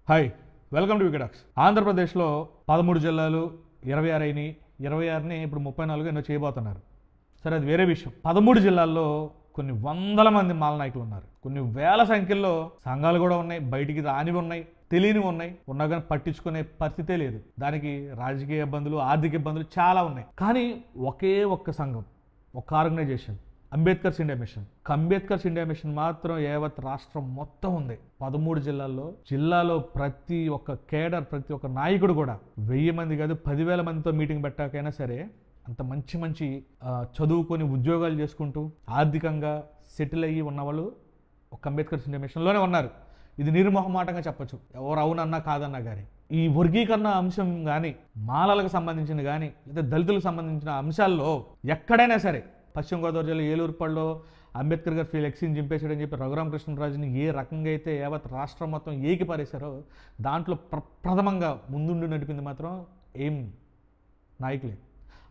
Hi, welcome to వికెడాక్స్. ఆంధ్రప్రదేశ్లో 13 జిల్లాలు 26 అయినాయి. 26ని ఇప్పుడు 34 ఎన్నో చేయబోతున్నారు. సరే, అది వేరే విషయం. 13 జిల్లాల్లో కొన్ని వందల మంది మాల నాయకులు ఉన్నారు. కొన్ని వేల సంఖ్యలో సంఘాలు కూడా ఉన్నాయి. బయటికి రానివి ఉన్నాయి, తెలియనివి ఉన్నాయి. ఉన్నా కానీ పట్టించుకునే పరిస్థితే లేదు. దానికి రాజకీయ ఇబ్బందులు, ఆర్థిక ఇబ్బందులు చాలా ఉన్నాయి. కానీ ఒకే ఒక్క సంఘం, ఒక organisation, Ambedkar's India mission. Ambedkar's India mission మాత్రం యావత్ రాష్ట్రం మొత్తం ఉంది. 13 జిల్లాలో ప్రతి ఒక్క కేడర్, ప్రతి ఒక్క నాయకుడు కూడా 1000 మంది కాదు 10,000 మందితో మీటింగ్ పెట్టాకైనా సరే అంత మంచి చదువుకొని ఉద్యోగాలు చేసుకుంటూ ఆర్థికంగా సెటిల్ అయ్యి ఉన్నవాళ్ళు ఒక అంబేద్కర్స్ ఇండియా మిషన్లోనే ఉన్నారు. ఇది నిర్మోహమాటంగా చెప్పచ్చు, ఎవరు అవునన్నా కాదన్నా కానీ. ఈ వర్గీకరణ అంశం కానీ, మాలలకు సంబంధించిన కానీ, లేదా దళితులకు సంబంధించిన అంశాల్లో ఎక్కడైనా సరే, పశ్చిమ గోదావరి జిల్లా ఏలూరుపాడులో అంబేద్కర్ గారు ఫ్లెక్సీని చింపేశాడని చెప్పి రఘురామకృష్ణరాజుని ఏ రకంగా అయితే యావత్ రాష్ట్రం మొత్తం ఏకిపారేశారో, దాంట్లో ప్రథమంగా ముందుండి నడిపింది మాత్రం ఏం నాయకులే.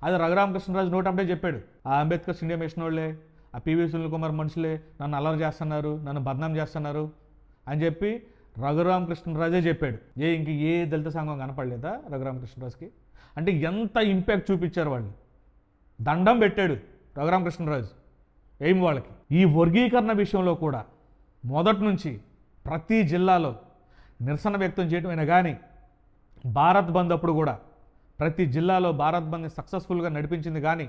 అది రఘురామకృష్ణరాజు నోటంటే చెప్పాడు, ఆ అంబేద్కర్స్ ఇండియా మిషన్ వాళ్ళే, ఆ పివి సునీల్ కుమార్ మనుషులే నన్ను అల్లరి చేస్తున్నారు, నన్ను బద్నాం చేస్తున్నారు అని చెప్పి రఘురామకృష్ణరాజే చెప్పాడు. ఇంక ఏ దళిత సంఘం కనపడలేదా రఘురామకృష్ణరాజుకి? అంటే ఎంత ఇంపాక్ట్ చూపించారు వాళ్ళు. దండం పెట్టాడు రఘురామకృష్ణరాజు ఏం వాళ్ళకి. ఈ వర్గీకరణ విషయంలో కూడా మొదటి నుంచి ప్రతి జిల్లాలో నిరసన వ్యక్తం చేయటమైనా కానీ, భారత్ బంద్ అప్పుడు కూడా ప్రతి జిల్లాలో భారత్ బంద్ని సక్సెస్ఫుల్గా నడిపించింది కానీ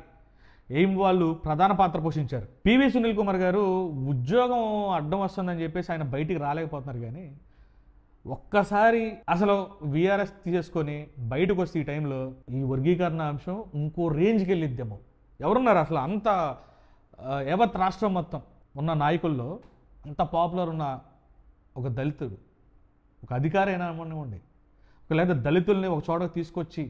ఏం వాళ్ళు ప్రధాన పాత్ర పోషించారు. పివి సునీల్ కుమార్ గారు ఉద్యోగం అడ్డం వస్తుందని చెప్పేసి ఆయన బయటికి రాలేకపోతున్నారు. కానీ ఒక్కసారి అసలు వీఆర్ఎస్ తీసేసుకొని బయటకు వస్తే ఈ టైంలో ఈ వర్గీకరణ అంశం ఇంకో రేంజ్కి వెళ్ళిద్దేమో. ఎవరున్నారు అసలు అంత యావత్ రాష్ట్రం మొత్తం ఉన్న నాయకుల్లో అంత పాపులర్ ఉన్న ఒక దళితుడు, ఒక అధికారి అయినా ఉండి, లేదా దళితుల్ని ఒక చోటకు తీసుకొచ్చి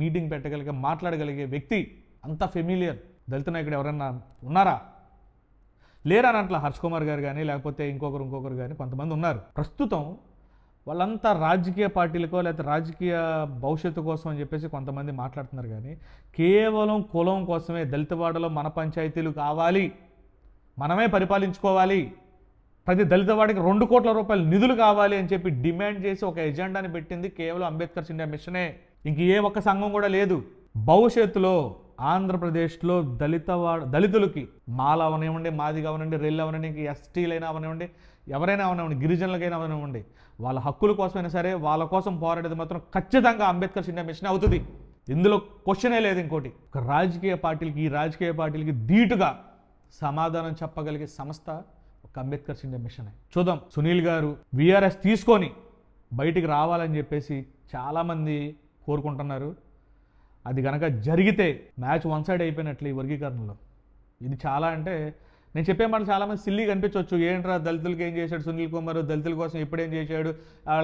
మీటింగ్ పెట్టగలిగే, మాట్లాడగలిగే వ్యక్తి, అంత ఫెమిలియర్ దళిత నాయకుడు ఎవరన్నా ఉన్నారా? లేరా అని అట్లా హర్ష్ కుమార్ గారు కానీ, లేకపోతే ఇంకొకరు కానీ కొంతమంది ఉన్నారు. ప్రస్తుతం వాళ్ళంతా రాజకీయ పార్టీలకో లేకపోతే రాజకీయ భవిష్యత్తు కోసం అని చెప్పేసి కొంతమంది మాట్లాడుతున్నారు. కానీ కేవలం కులం కోసమే, దళితవాడలో మన పంచాయతీలు కావాలి, మనమే పరిపాలించుకోవాలి, ప్రతి దళితవాడికి 2 కోట్ల రూపాయలు నిధులు కావాలి అని చెప్పి డిమాండ్ చేసి ఒక ఎజెండాని పెట్టింది కేవలం అంబేద్కర్స్ ఇండియా మిషనే. ఇంక ఏ ఒక్క సంఘం కూడా లేదు. భవిష్యత్తులో ఆంధ్రప్రదేశ్లో దళితులకి, మాల అవనివ్వండి, మాదిగా అవనండి, రెల్లు అవనండి, ఇంక ఎస్టీలైనా అవనివ్వండి, ఎవరైనా అవనివ్వండి, గిరిజనులకైనా అవనివ్వండి, వాళ్ళ హక్కుల కోసమైనా సరే వాళ్ళ కోసం పోరాడేది మాత్రం ఖచ్చితంగా అంబేద్కర్స్ ఇండియా మిషన్ అవుతుంది. ఇందులో క్వశ్చనే లేదు. ఇంకోటి, ఒక రాజకీయ పార్టీలకి ధీటుగా సమాధానం చెప్పగలిగే సంస్థ ఒక అంబేద్కర్స్ ఇండియా మిషన్. చూద్దాం, సునీల్ గారు వీఆర్ఎస్ తీసుకొని బయటికి రావాలని చెప్పేసి చాలామంది కోరుకుంటున్నారు. అది కనుక జరిగితే మ్యాచ్ వన్ సైడ్ అయిపోయినట్లు ఈ వర్గీకరణలో. ఇది చాలా అంటే నేను చెప్పే మాట చాలామంది సిల్లీగా అనిపించవచ్చు. ఏంట్రా దళితులకి ఏం చేశాడు సునీల్ కుమార్, దళితుల కోసం ఇప్పుడేం చేశాడు,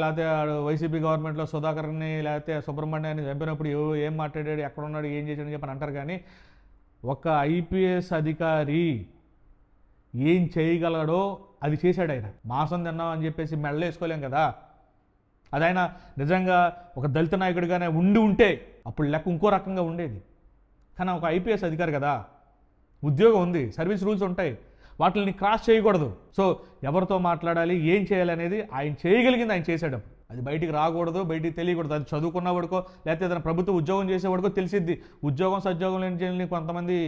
లేకపోతే వైసీపీ గవర్నమెంట్లో సుధాకర్ని లేకపోతే సుబ్రహ్మణ్యాన్ని చంపినప్పుడు ఏం మాట్లాడాడు, ఎక్కడ ఉన్నాడు, ఏం చేశాడని చెప్పని అంటారు. కానీ ఒక ఐపీఎస్ అధికారి ఏం చేయగలడో అది చేశాడు. ఆయన మాసం తిన్నాం అని చెప్పేసి మెడలు వేసుకోలేం కదా. అది ఆయన నిజంగా ఒక దళిత నాయకుడిగానే ఉంటే అప్పుడు లెక్క ఇంకో రకంగా ఉండేది. కానీ ఒక ఐపీఎస్ అధికారి కదా, ఉద్యోగం ఉంది, సర్వీస్ రూల్స్ ఉంటాయి, వాటిని క్రాస్ చేయకూడదు. సో ఎవరితో మాట్లాడాలి, ఏం చేయాలి అనేది ఆయన చేయగలిగింది ఆయన చేసాడు. అది బయటికి రాకూడదు, బయటికి తెలియకూడదు. అది చదువుకున్నవాడికో లేకపోతే ఏదైనా ప్రభుత్వ ఉద్యోగం చేసేవాడికో తెలిసిద్ది. ఉద్యోగం సద్యోగం లేని కొంతమంది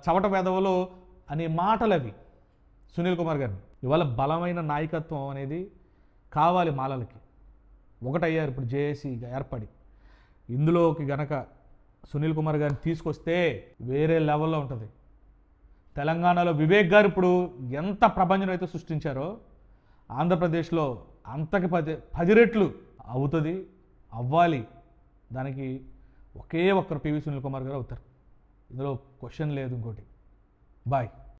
చవట వేదవలు అనే మాటలు అవి సునీల్ కుమార్ గారిని. ఇవాళ బలమైన నాయకత్వం అనేది కావాలి మాలలకి. ఒకటయ్యారు ఇప్పుడు జేఏసీగా ఏర్పడి. ఇందులోకి గనక సునీల్ కుమార్ గారిని తీసుకొస్తే వేరే లెవెల్లో ఉంటుంది. తెలంగాణలో వివేక్ గారు ఇప్పుడు ఎంత ప్రపంచం అయితే సృష్టించారో ఆంధ్రప్రదేశ్లో అంతకి 10 రెట్లు అవుతుంది, అవ్వాలి. దానికి ఒకే ఒక్కరు పివి సునీల్ కుమార్ గారు అవుతారు. ఇందులో క్వశ్చన్ లేదు. ఇంకోటి, బాయ్.